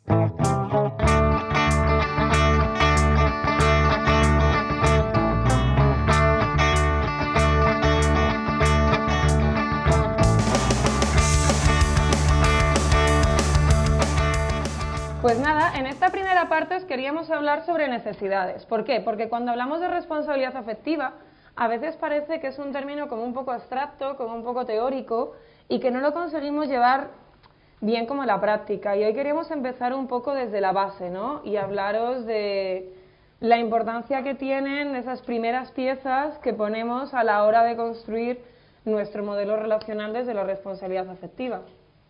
Pues nada, en esta primera parte os queríamos hablar sobre necesidades. ¿Por qué? Porque cuando hablamos de responsabilidad afectiva, a veces parece que es un término como un poco abstracto, como un poco teórico, y que no lo conseguimos llevar bien como en la práctica. Y hoy queríamos empezar un poco desde la base, ¿no? Y hablaros de la importancia que tienen esas primeras piezas que ponemos a la hora de construir nuestro modelo relacional desde la responsabilidad afectiva.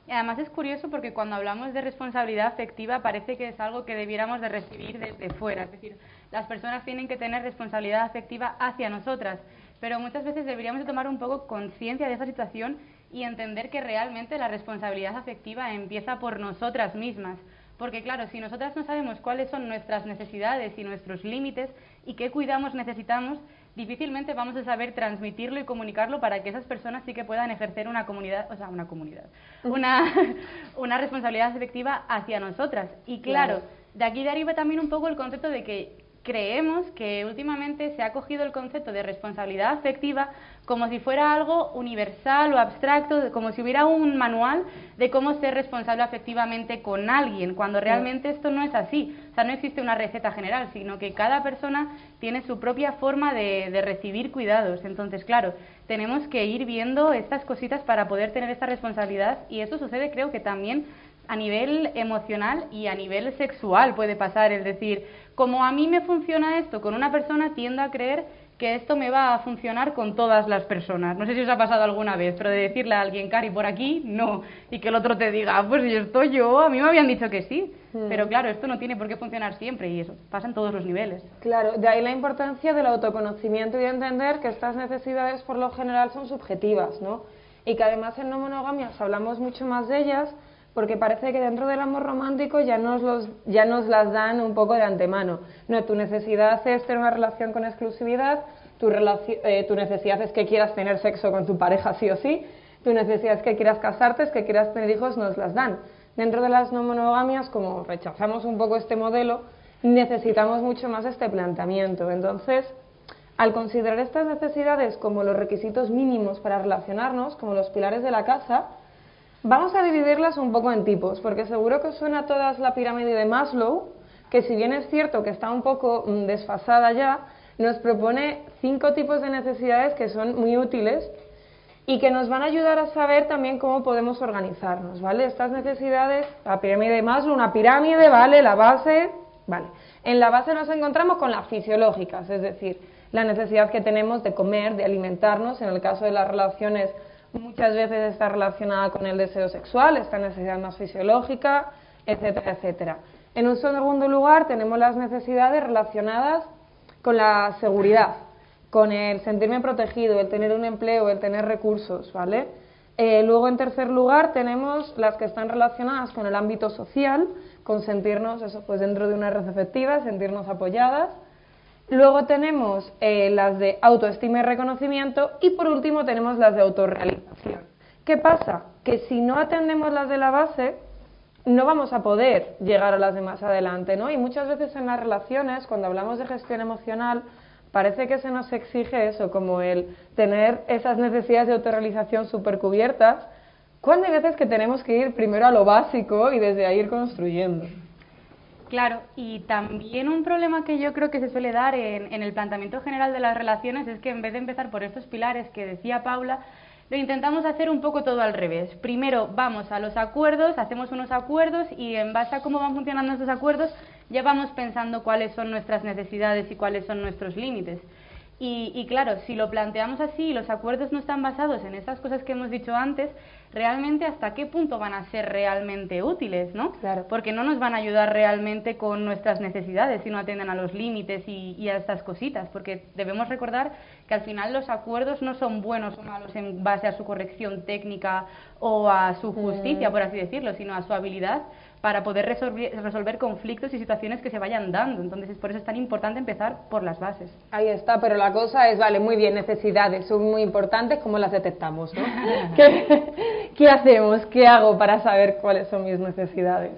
Y además es curioso porque cuando hablamos de responsabilidad afectiva parece que es algo que debiéramos de recibir desde fuera, es decir, las personas tienen que tener responsabilidad afectiva hacia nosotras, pero muchas veces deberíamos de tomar un poco conciencia de esa situación y entender que realmente la responsabilidad afectiva empieza por nosotras mismas, porque claro, si nosotras no sabemos cuáles son nuestras necesidades y nuestros límites y qué cuidados necesitamos, difícilmente vamos a saber transmitirlo y comunicarlo para que esas personas sí que puedan ejercer una responsabilidad afectiva hacia nosotras. Y claro, de aquí deriva también un poco el concepto de que creemos que últimamente se ha cogido el concepto de responsabilidad afectiva como si fuera algo universal o abstracto, como si hubiera un manual de cómo ser responsable afectivamente con alguien, cuando realmente esto no es así. O sea, no existe una receta general, sino que cada persona tiene su propia forma de recibir cuidados. Entonces, claro, tenemos que ir viendo estas cositas para poder tener esta responsabilidad, y eso sucede, creo que también a nivel emocional y a nivel sexual puede pasar, es decir, como a mí me funciona esto con una persona, tiendo a creer que esto me va a funcionar con todas las personas. No sé si os ha pasado alguna vez, pero de decirle a alguien, Cari, por aquí, no, y que el otro te diga, pues si estoy yo, a mí me habían dicho que sí, pero claro, esto no tiene por qué funcionar siempre, y eso pasa en todos los niveles. Claro, de ahí la importancia del autoconocimiento y de entender que estas necesidades por lo general son subjetivas, ¿no? Y que además en no monogamias hablamos mucho más de ellas, porque parece que dentro del amor romántico ya nos las dan un poco de antemano. No, tu necesidad es tener una relación con exclusividad, tu necesidad es que quieras tener sexo con tu pareja sí o sí, tu necesidad es que quieras casarte, es que quieras tener hijos, nos las dan. Dentro de las no monogamias, como rechazamos un poco este modelo, necesitamos mucho más este planteamiento. Entonces, al considerar estas necesidades como los requisitos mínimos para relacionarnos, como los pilares de la casa, vamos a dividirlas un poco en tipos, porque seguro que os suena a todas la pirámide de Maslow, que si bien es cierto que está un poco desfasada ya, nos propone 5 tipos de necesidades que son muy útiles y que nos van a ayudar a saber también cómo podemos organizarnos, ¿vale? Estas necesidades, la pirámide de Maslow, una pirámide, ¿vale? La base, ¿vale? En la base nos encontramos con las fisiológicas, es decir, la necesidad que tenemos de comer, de alimentarnos, en el caso de las relaciones muchas veces está relacionada con el deseo sexual, esta necesidad más fisiológica, etcétera, etcétera. En un segundo lugar tenemos las necesidades relacionadas con la seguridad, con el sentirme protegido, el tener un empleo, el tener recursos, ¿vale? Luego en tercer lugar tenemos las que están relacionadas con el ámbito social, con sentirnos eso, pues dentro de una red afectiva, sentirnos apoyadas. Luego tenemos las de autoestima y reconocimiento, y por último tenemos las de autorrealización. ¿Qué pasa? Que si no atendemos las de la base, no vamos a poder llegar a las de más adelante, ¿no? Y muchas veces en las relaciones, cuando hablamos de gestión emocional, parece que se nos exige eso, como el tener esas necesidades de autorrealización súper cubiertas, cuando hay veces que tenemos que ir primero a lo básico y desde ahí ir construyendo. Claro, y también un problema que yo creo que se suele dar en el planteamiento general de las relaciones es que en vez de empezar por estos pilares que decía Paula, lo intentamos hacer un poco todo al revés. Primero vamos a los acuerdos, hacemos unos acuerdos y en base a cómo van funcionando estos acuerdos ya vamos pensando cuáles son nuestras necesidades y cuáles son nuestros límites. Y claro, si lo planteamos así y los acuerdos no están basados en estas cosas que hemos dicho antes, realmente hasta qué punto van a ser realmente útiles, ¿no? Claro. Porque no nos van a ayudar realmente con nuestras necesidades si no atienden a los límites y a estas cositas, porque debemos recordar que al final los acuerdos no son buenos o malos en base a su corrección técnica o a su justicia, por así decirlo, sino a su habilidad para poder resolver conflictos y situaciones que se vayan dando. Entonces, por eso es tan importante empezar por las bases. Ahí está, pero la cosa es, vale, muy bien, necesidades son muy importantes, ¿cómo las detectamos, no? ¿Qué hacemos? ¿Qué hago para saber cuáles son mis necesidades?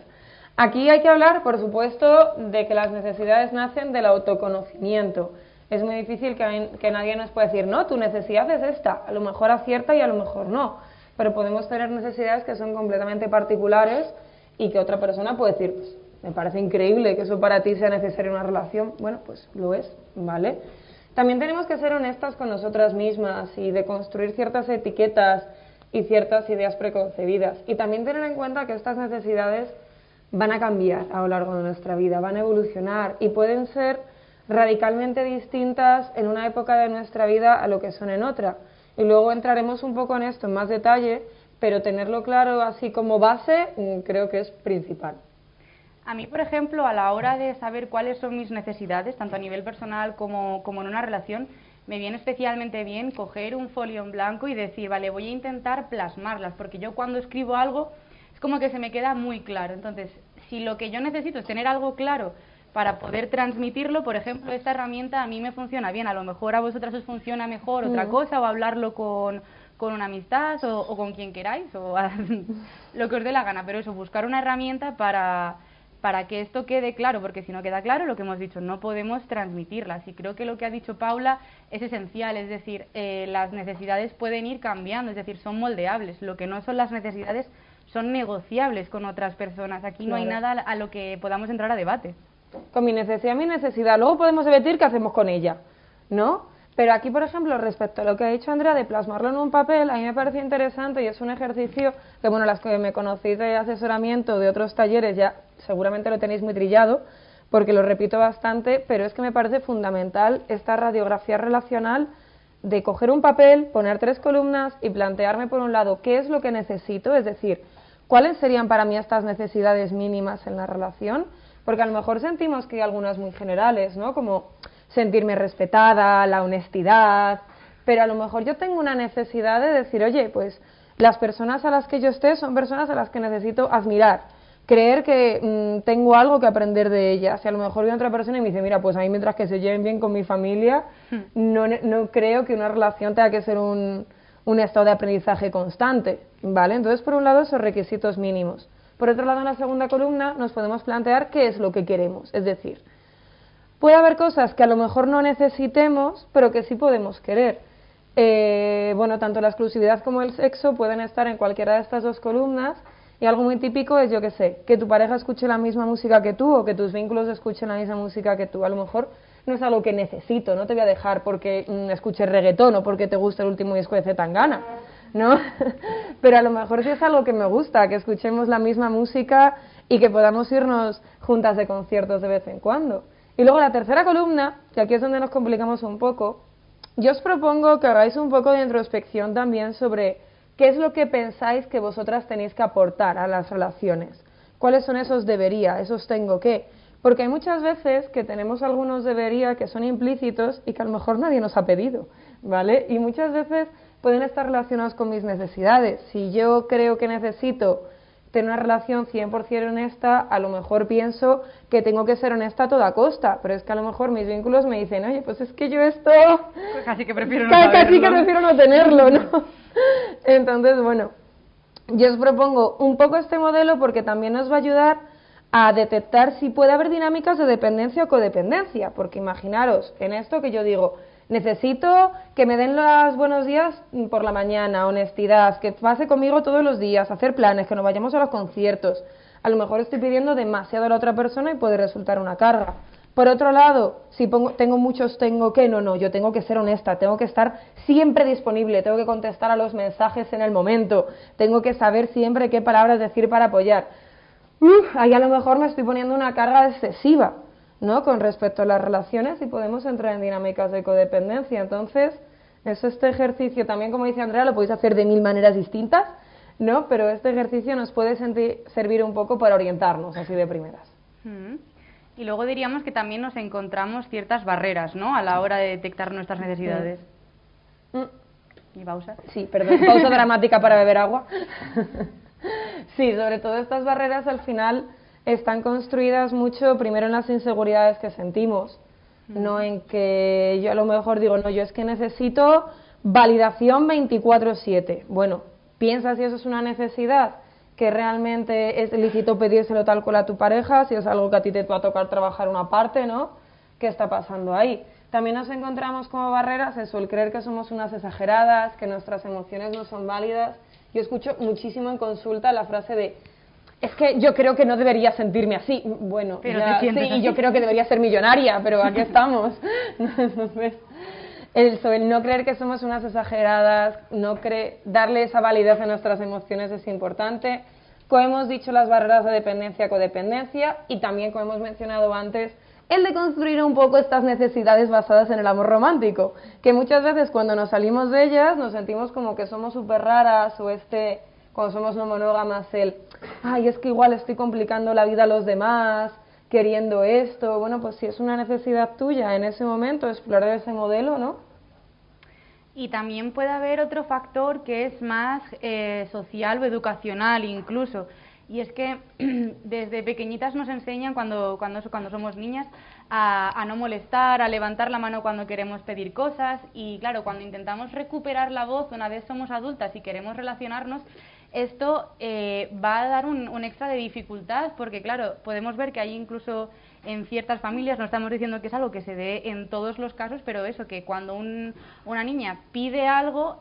Aquí hay que hablar, por supuesto, de que las necesidades nacen del autoconocimiento. Es muy difícil que nadie nos pueda decir, no, tu necesidad es esta, a lo mejor acierta y a lo mejor no, pero podemos tener necesidades que son completamente particulares y que otra persona puede decir, pues, me parece increíble que eso para ti sea necesario en una relación. Bueno, pues lo es, ¿vale? También tenemos que ser honestas con nosotras mismas y deconstruir ciertas etiquetas y ciertas ideas preconcebidas. Y también tener en cuenta que estas necesidades van a cambiar a lo largo de nuestra vida, van a evolucionar y pueden ser radicalmente distintas en una época de nuestra vida a lo que son en otra. Y luego entraremos un poco en esto en más detalle, pero tenerlo claro así como base creo que es principal. A mí, por ejemplo, a la hora de saber cuáles son mis necesidades, tanto a nivel personal como en una relación, me viene especialmente bien coger un folio en blanco y decir, vale, voy a intentar plasmarlas, porque yo cuando escribo algo es como que se me queda muy claro. Entonces, si lo que yo necesito es tener algo claro para poder transmitirlo, por ejemplo, esta herramienta a mí me funciona bien, a lo mejor a vosotras os funciona mejor otra cosa, o hablarlo con una amistad o con quien queráis, o lo que os dé la gana, pero eso, buscar una herramienta para que esto quede claro, porque si no queda claro, lo que hemos dicho, no podemos transmitirlas. Y creo que lo que ha dicho Paula es esencial, es decir, las necesidades pueden ir cambiando, es decir, son moldeables. Lo que no son las necesidades son negociables con otras personas. Aquí no hay nada a lo que podamos entrar a debate. Con mi necesidad, luego podemos debatir qué hacemos con ella, ¿no? Pero aquí, por ejemplo, respecto a lo que ha dicho Andrea de plasmarlo en un papel, a mí me parece interesante y es un ejercicio que, bueno, las que me conocéis de asesoramiento de otros talleres ya seguramente lo tenéis muy trillado, porque lo repito bastante, pero es que me parece fundamental esta radiografía relacional de coger un papel, poner 3 columnas y plantearme, por un lado, qué es lo que necesito, es decir, cuáles serían para mí estas necesidades mínimas en la relación, porque a lo mejor sentimos que hay algunas muy generales, ¿no? Como sentirme respetada, la honestidad, pero a lo mejor yo tengo una necesidad de decir, oye, pues las personas a las que yo esté son personas a las que necesito admirar, creer que tengo algo que aprender de ellas, y a lo mejor viene otra persona y me dice, mira, pues a mí mientras que se lleven bien con mi familia, no creo que una relación tenga que ser un estado de aprendizaje constante, ¿vale? Entonces, por un lado, esos requisitos mínimos. Por otro lado, en la segunda columna nos podemos plantear qué es lo que queremos, es decir, puede haber cosas que a lo mejor no necesitemos, pero que sí podemos querer. Bueno, tanto la exclusividad como el sexo pueden estar en cualquiera de estas 2 columnas, y algo muy típico es, yo qué sé, que tu pareja escuche la misma música que tú o que tus vínculos escuchen la misma música que tú. A lo mejor no es algo que necesito, no te voy a dejar porque escuches reggaetón o porque te gusta el último disco de Zetangana, ¿no? Pero a lo mejor sí es algo que me gusta, que escuchemos la misma música y que podamos irnos juntas de conciertos de vez en cuando. Y luego la tercera columna, que aquí es donde nos complicamos un poco, yo os propongo que hagáis un poco de introspección también sobre qué es lo que pensáis que vosotras tenéis que aportar a las relaciones. ¿Cuáles son esos debería, esos tengo que? Porque hay muchas veces que tenemos algunos debería que son implícitos y que a lo mejor nadie nos ha pedido, ¿vale? Y muchas veces pueden estar relacionados con mis necesidades. Si yo creo que necesito tener una relación 100% honesta, a lo mejor pienso que tengo que ser honesta a toda costa, pero es que a lo mejor mis vínculos me dicen, oye, pues es que yo esto... Pues casi que prefiero no saberlo. Casi que prefiero no tenerlo, ¿no? Entonces, bueno, yo os propongo un poco este modelo porque también nos va a ayudar a detectar si puede haber dinámicas de dependencia o codependencia, porque imaginaros, en esto que yo digo, necesito que me den los buenos días por la mañana, honestidad, que pase conmigo todos los días, hacer planes, que nos vayamos a los conciertos. A lo mejor estoy pidiendo demasiado a la otra persona y puede resultar una carga. Por otro lado, si tengo muchos tengo que, no, yo tengo que ser honesta, tengo que estar siempre disponible, tengo que contestar a los mensajes en el momento, tengo que saber siempre qué palabras decir para apoyar. Ahí a lo mejor me estoy poniendo una carga excesiva, ¿no? Con respecto a las relaciones y podemos entrar en dinámicas de codependencia. Entonces, este ejercicio también, como dice Andrea, lo podéis hacer de 1000 maneras distintas, ¿no? Pero este ejercicio nos puede servir un poco para orientarnos así de primeras. Y luego diríamos que también nos encontramos ciertas barreras, ¿no? A la hora de detectar nuestras necesidades. ¿Y pausa? Sí, perdón, pausa dramática para beber agua. Sí, sobre todo estas barreras al final están construidas mucho primero en las inseguridades que sentimos, no en que yo a lo mejor digo, no, yo es que necesito validación 24/7. Bueno, piensa si eso es una necesidad que realmente es lícito pedírselo tal cual a tu pareja, si es algo que a ti te va a tocar trabajar una parte, ¿no? ¿Qué está pasando ahí? También nos encontramos como barreras eso, el creer que somos unas exageradas, que nuestras emociones no son válidas. Yo escucho muchísimo en consulta la frase de es que yo creo que no debería sentirme así. Bueno, pero ya, sí, así. y yo creo que debería ser millonaria, pero aquí estamos. Entonces, el no creer que somos unas exageradas, darle esa validez a nuestras emociones es importante. Como hemos dicho, las barreras de dependencia, codependencia, y también, como hemos mencionado antes, el de construir un poco estas necesidades basadas en el amor romántico, que muchas veces cuando nos salimos de ellas nos sentimos como que somos súper raras, o cuando somos no monógamas, ay, es que igual estoy complicando la vida a los demás, queriendo esto. Bueno, pues si es una necesidad tuya en ese momento, explorar ese modelo, ¿no? Y también puede haber otro factor que es más social o educacional incluso, y es que desde pequeñitas nos enseñan cuando somos niñas a no molestar, a levantar la mano cuando queremos pedir cosas, y claro, cuando intentamos recuperar la voz una vez somos adultas y queremos relacionarnos, esto va a dar un extra de dificultad, porque claro, podemos ver que hay incluso en ciertas familias, no estamos diciendo que es algo que se dé en todos los casos, pero eso, que cuando una niña pide algo,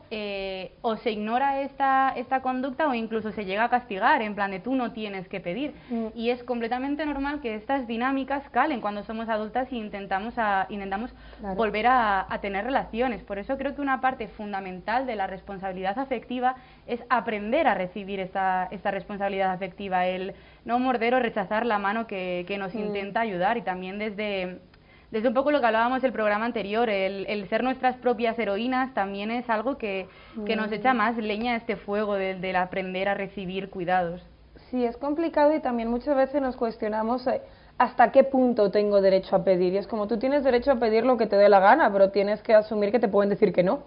o se ignora esta conducta o incluso se llega a castigar, en plan de tú no tienes que pedir. Y es completamente normal que estas dinámicas calen cuando somos adultas y intentamos claro, volver a tener relaciones. Por eso creo que una parte fundamental de la responsabilidad afectiva es aprender a recibir esta responsabilidad afectiva, el no morder o rechazar la mano que nos intenta ayudar, y también desde un poco lo que hablábamos del programa anterior, el ser nuestras propias heroínas también es algo que nos echa más leña a este fuego del aprender a recibir cuidados. Sí, es complicado, y también muchas veces nos cuestionamos hasta qué punto tengo derecho a pedir, y es como tú tienes derecho a pedir lo que te dé la gana, pero tienes que asumir que te pueden decir que no.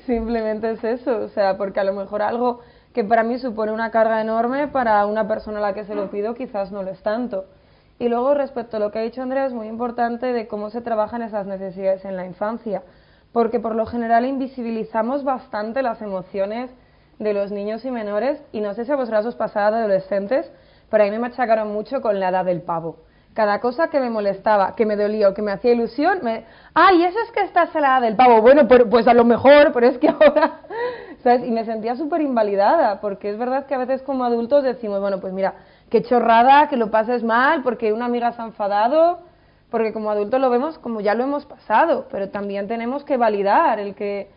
Simplemente es eso, o sea, porque a lo mejor algo que para mí supone una carga enorme, para una persona a la que se lo pido quizás no lo es tanto. Y luego, respecto a lo que ha dicho Andrea, es muy importante de cómo se trabajan esas necesidades en la infancia, porque por lo general invisibilizamos bastante las emociones de los niños y menores, y no sé si a vosotras os pasaba de adolescentes, pero a mí me machacaron mucho con la edad del pavo. Cada cosa que me molestaba, que me dolía o que me hacía ilusión, ¡ay, eso es que estás a la edad del pavo! Bueno, pues a lo mejor, pero es que ahora... ¿Sabes? Y me sentía súper invalidada, porque es verdad que a veces como adultos decimos, bueno, pues mira, qué chorrada, que lo pases mal, porque una amiga se ha enfadado, porque como adultos lo vemos como ya lo hemos pasado, pero también tenemos que validar el que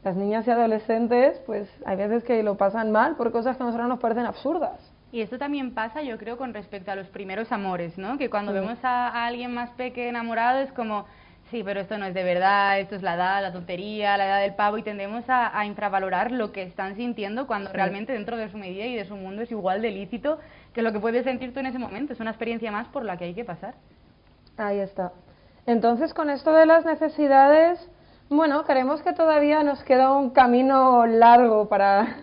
las niñas y adolescentes, pues hay veces que lo pasan mal por cosas que a nosotros nos parecen absurdas. Y esto también pasa, yo creo, con respecto a los primeros amores, ¿no? Que cuando vemos a alguien más pequeño enamorado es como, sí, pero esto no es de verdad, esto es la edad, la tontería, la edad del pavo, y tendemos a infravalorar lo que están sintiendo cuando realmente dentro de su medida y de su mundo es igual de lícito que lo que puedes sentir tú en ese momento. Es una experiencia más por la que hay que pasar. Ahí está. Entonces, con esto de las necesidades, bueno, creemos que todavía nos queda un camino largo para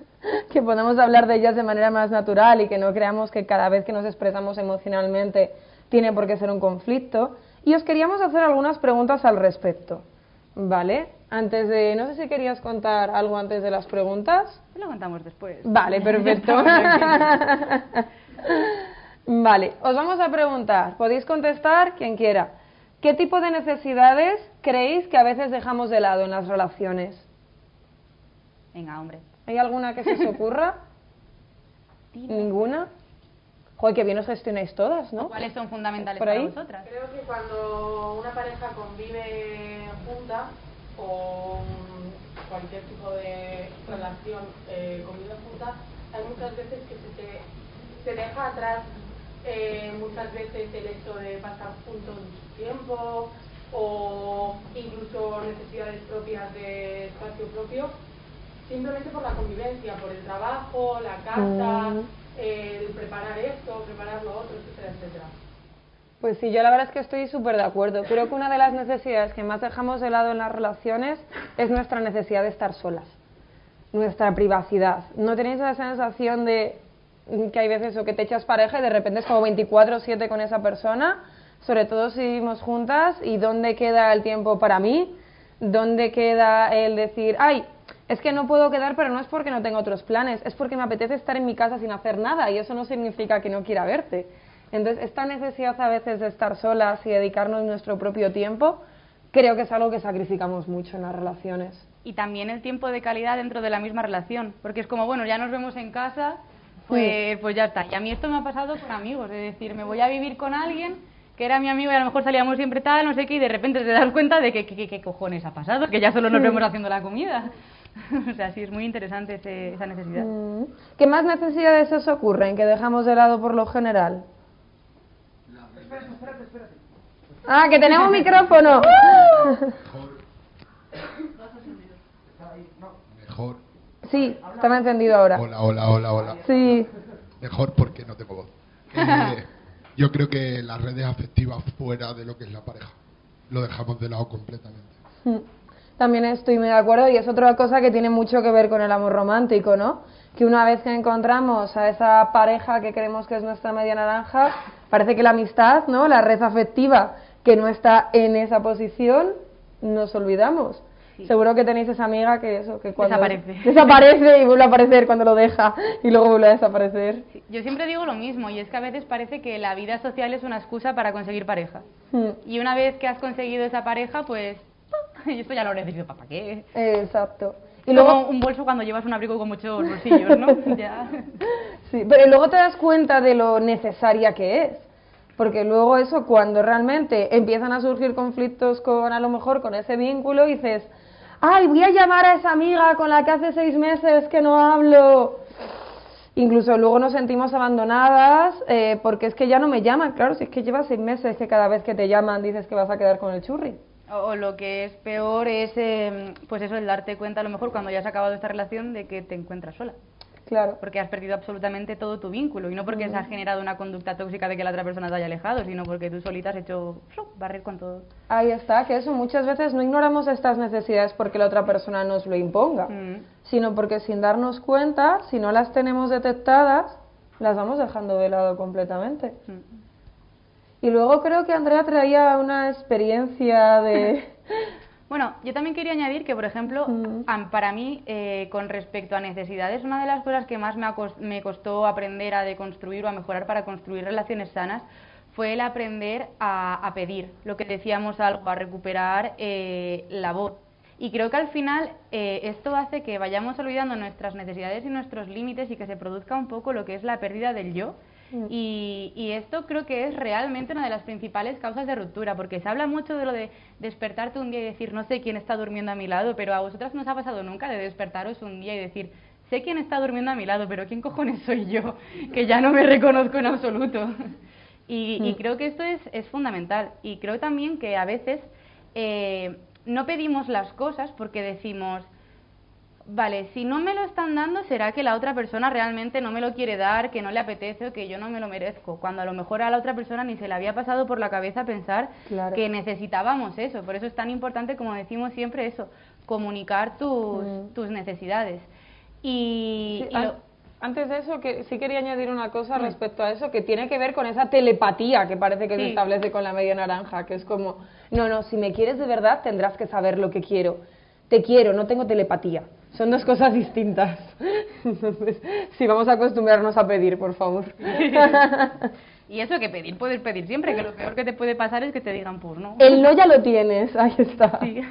que podamos hablar de ellas de manera más natural, y que no creamos que cada vez que nos expresamos emocionalmente tiene por qué ser un conflicto. Y os queríamos hacer algunas preguntas al respecto, ¿vale? No sé si querías contar algo antes de las preguntas. Lo contamos después. Vale, perfecto. Vale, os vamos a preguntar, podéis contestar quien quiera. ¿Qué tipo de necesidades creéis que a veces dejamos de lado en las relaciones? Venga, hombre. ¿Hay alguna que se os ocurra? ¿Ninguna? Joder, que bien os gestionáis todas, ¿no? ¿Cuáles son fundamentales ¿Por para ahí? vosotras? Creo que cuando una pareja convive junta, o cualquier tipo de relación convive junta, hay muchas veces que se deja atrás muchas veces el hecho de pasar juntos tiempo, o incluso necesidades propias de espacio propio, simplemente por la convivencia, por el trabajo, la casa, el preparar esto, preparar lo otro, etcétera, etcétera. Pues sí, yo la verdad es que estoy súper de acuerdo. Creo que una de las necesidades que más dejamos de lado en las relaciones es nuestra necesidad de estar solas, nuestra privacidad. ¿No tenéis esa sensación de que hay veces o que te echas pareja y de repente es como 24/7 con esa persona, sobre todo si vivimos juntas, y dónde queda el tiempo para mí? ¿Dónde queda el decir, ay, es que no puedo quedar, pero no es porque no tengo otros planes, es porque me apetece estar en mi casa sin hacer nada y eso no significa que no quiera verte. Entonces, esta necesidad a veces de estar solas y dedicarnos nuestro propio tiempo, creo que es algo que sacrificamos mucho en las relaciones. Y también el tiempo de calidad dentro de la misma relación, porque es como, bueno, ya nos vemos en casa, pues ya está. Y a mí esto me ha pasado con amigos, es decir, me voy a vivir con alguien que era mi amigo y a lo mejor salíamos siempre tal, no sé qué, y de repente te das cuenta de que qué cojones ha pasado, que ya solo nos vemos haciendo la comida. O sea, sí, es muy interesante esa necesidad. ¿Qué más necesidades os ocurren que dejamos de lado por lo general? Espérate. ¡Ah, que tenemos micrófono! Mejor. Sí, estaba encendido ahora. Hola. Sí. Mejor porque no tengo voz. Yo creo que las redes afectivas fuera de lo que es la pareja lo dejamos de lado completamente. También estoy muy de acuerdo y es otra cosa que tiene mucho que ver con el amor romántico, ¿no? Que una vez que encontramos a esa pareja que creemos que es nuestra media naranja, parece que la amistad, ¿no? La red afectiva que no está en esa posición, nos olvidamos. Sí. Seguro que tenéis esa amiga que cuando desaparece y vuelve a aparecer cuando lo deja y luego vuelve a desaparecer. Sí. Yo siempre digo lo mismo y es que a veces parece que la vida social es una excusa para conseguir pareja. Y una vez que has conseguido esa pareja, pues esto ya lo necesito, ¿para qué? Exacto. Y luego un bolso cuando llevas un abrigo con muchos bolsillos, ¿no? Ya. Sí, pero luego te das cuenta de lo necesaria que es. Porque luego eso, cuando realmente empiezan a surgir conflictos a lo mejor con ese vínculo, dices, ¡ay, voy a llamar a esa amiga con la que hace 6 meses que no hablo! Incluso luego nos sentimos abandonadas porque es que ya no me llaman. Claro, si es que llevas 6 meses que cada vez que te llaman dices que vas a quedar con el churri. O lo que es peor es, pues eso, el darte cuenta a lo mejor cuando ya has acabado esta relación de que te encuentras sola. Claro. Porque has perdido absolutamente todo tu vínculo y no porque se ha generado una conducta tóxica de que la otra persona te haya alejado, sino porque tú solita has hecho barrer con todo. Ahí está, que eso muchas veces no ignoramos estas necesidades porque la otra persona nos lo imponga, sino porque sin darnos cuenta, si no las tenemos detectadas, las vamos dejando de lado completamente. Y luego creo que Andrea traía una experiencia de... Bueno, yo también quería añadir que, por ejemplo, para mí, con respecto a necesidades, una de las cosas que más me costó aprender a deconstruir o a mejorar para construir relaciones sanas fue el aprender a pedir, lo que decíamos algo, a recuperar la voz. Y creo que al final esto hace que vayamos olvidando nuestras necesidades y nuestros límites y que se produzca un poco lo que es la pérdida del yo. Y esto creo que es realmente una de las principales causas de ruptura, porque se habla mucho de lo de despertarte un día y decir, no sé quién está durmiendo a mi lado, pero a vosotras no os ha pasado nunca de despertaros un día y decir, sé quién está durmiendo a mi lado, pero ¿quién cojones soy yo? Que ya no me reconozco en absoluto. Y creo que esto es fundamental. Y creo también que a veces no pedimos las cosas porque decimos, vale, si no me lo están dando, será que la otra persona realmente no me lo quiere dar, que no le apetece o que yo no me lo merezco, cuando a lo mejor a la otra persona ni se le había pasado por la cabeza pensar que necesitábamos eso. Por eso es tan importante, como decimos siempre, eso, comunicar tus necesidades. Antes de eso, que sí quería añadir una cosa respecto a eso, que tiene que ver con esa telepatía que parece que se establece con la media naranja, que es como, no, si me quieres de verdad tendrás que saber lo que quiero. Te quiero, no tengo telepatía. Son dos cosas distintas. Entonces, sí, vamos a acostumbrarnos a pedir, por favor. Y eso que pedir, puedes pedir siempre, que lo peor que te puede pasar es que te digan pues no. El no ya lo tienes, ahí está. Sí.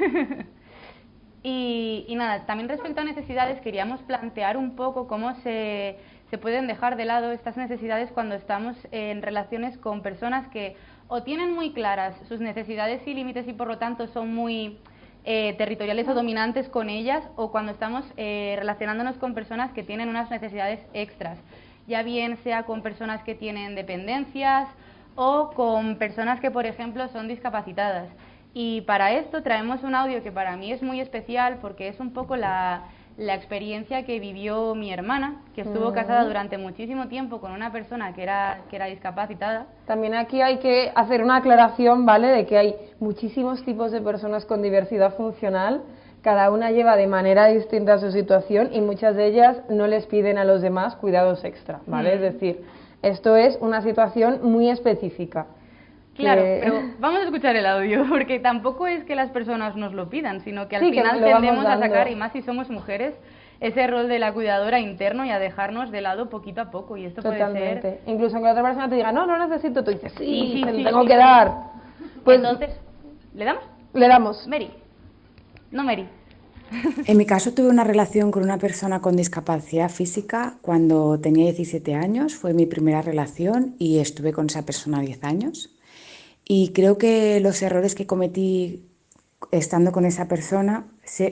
Y nada, también respecto a necesidades, queríamos plantear un poco cómo se pueden dejar de lado estas necesidades cuando estamos en relaciones con personas que o tienen muy claras sus necesidades y límites y por lo tanto son muy territoriales o dominantes con ellas, o cuando estamos relacionándonos con personas que tienen unas necesidades extras, ya bien sea con personas que tienen dependencias o con personas que, por ejemplo, son discapacitadas. Y para esto traemos un audio que para mí es muy especial porque es un poco la experiencia que vivió mi hermana, que estuvo casada durante muchísimo tiempo con una persona que era discapacitada. También aquí hay que hacer una aclaración, ¿vale?, de que hay muchísimos tipos de personas con diversidad funcional, cada una lleva de manera distinta su situación y muchas de ellas no les piden a los demás cuidados extra, ¿vale? Es decir, esto es una situación muy específica. Claro, pero vamos a escuchar el audio, porque tampoco es que las personas nos lo pidan, sino que al final tendemos a sacar, y más si somos mujeres, ese rol de la cuidadora interno y a dejarnos de lado poquito a poco. Y esto Totalmente. puede ser... Incluso aunque la otra persona te diga, no, no necesito, tú dices, sí, te lo tengo que dar. Pues, entonces, ¿le damos? Le damos. Mary. No, Mary. En mi caso tuve una relación con una persona con discapacidad física cuando tenía 17 años, fue mi primera relación y estuve con esa persona 10 años. Y creo que los errores que cometí estando con esa persona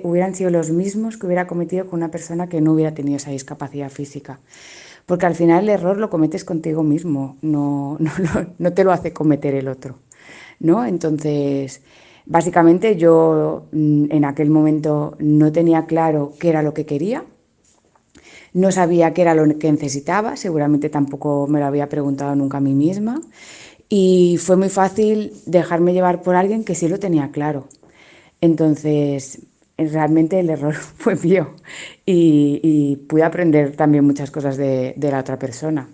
hubieran sido los mismos que hubiera cometido con una persona que no hubiera tenido esa discapacidad física. Porque al final el error lo cometes contigo mismo, no te lo hace cometer el otro, ¿no? Entonces, básicamente yo en aquel momento no tenía claro qué era lo que quería, no sabía qué era lo que necesitaba, seguramente tampoco me lo había preguntado nunca a mí misma, y fue muy fácil dejarme llevar por alguien que sí lo tenía claro. Entonces, realmente el error fue mío y pude aprender también muchas cosas de la otra persona.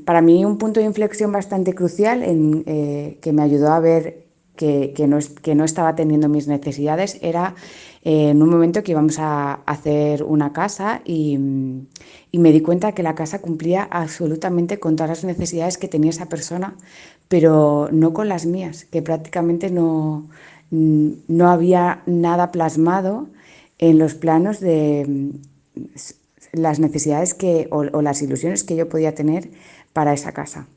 Para mí un punto de inflexión bastante crucial que me ayudó a ver que no estaba teniendo mis necesidades era en un momento que íbamos a hacer una casa y me di cuenta que la casa cumplía absolutamente con todas las necesidades que tenía esa persona, pero no con las mías, que prácticamente no había nada plasmado en los planos de las necesidades o las ilusiones que yo podía tener para esa casa.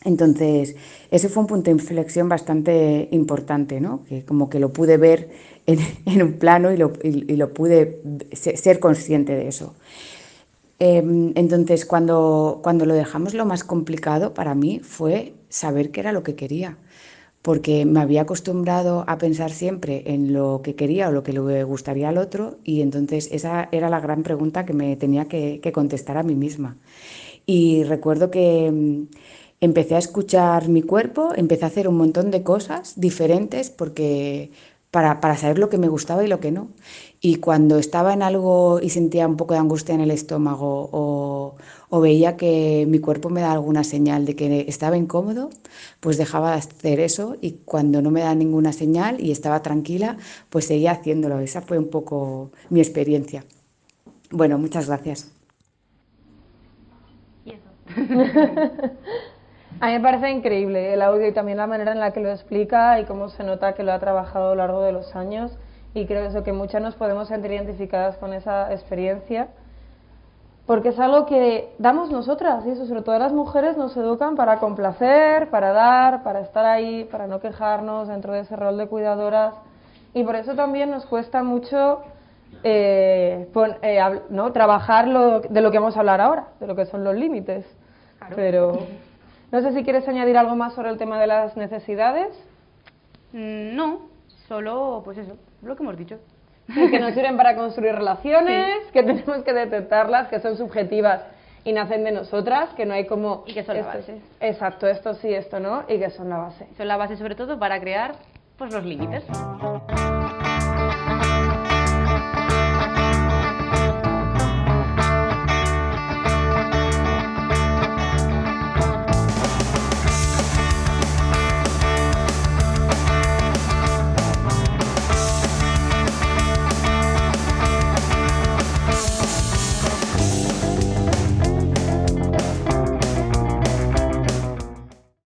Entonces, ese fue un punto de inflexión bastante importante, ¿no? Que como que lo pude ver en un plano y lo pude ser consciente de eso. Entonces, cuando lo dejamos, lo más complicado para mí fue saber qué era lo que quería, porque me había acostumbrado a pensar siempre en lo que quería o lo que le gustaría al otro, y entonces esa era la gran pregunta que me tenía que contestar a mí misma. Y recuerdo que empecé a escuchar mi cuerpo, empecé a hacer un montón de cosas diferentes para saber lo que me gustaba y lo que no. Y cuando estaba en algo y sentía un poco de angustia en el estómago o veía que mi cuerpo me daba alguna señal de que estaba incómodo, pues dejaba de hacer eso, y cuando no me daba ninguna señal y estaba tranquila, pues seguía haciéndolo. Esa fue un poco mi experiencia. Bueno, muchas gracias. ¿Y eso? A mí me parece increíble el audio y también la manera en la que lo explica y cómo se nota que lo ha trabajado a lo largo de los años, y creo eso, que muchas nos podemos sentir identificadas con esa experiencia, porque es algo que damos nosotras, y eso, sobre todo las mujeres nos educan para complacer, para dar, para estar ahí, para no quejarnos dentro de ese rol de cuidadoras, y por eso también nos cuesta mucho ¿no? trabajar de lo que vamos a hablar ahora, de lo que son los límites. Claro. Pero no sé si quieres añadir algo más sobre el tema de las necesidades. No, solo pues eso, lo que hemos dicho. Que nos sirven para construir relaciones, sí, que tenemos que detectarlas, que son subjetivas y nacen de nosotras, que no hay como... Y que son la base. Exacto, esto sí, esto no, y que son la base. Son la base sobre todo para crear pues los límites.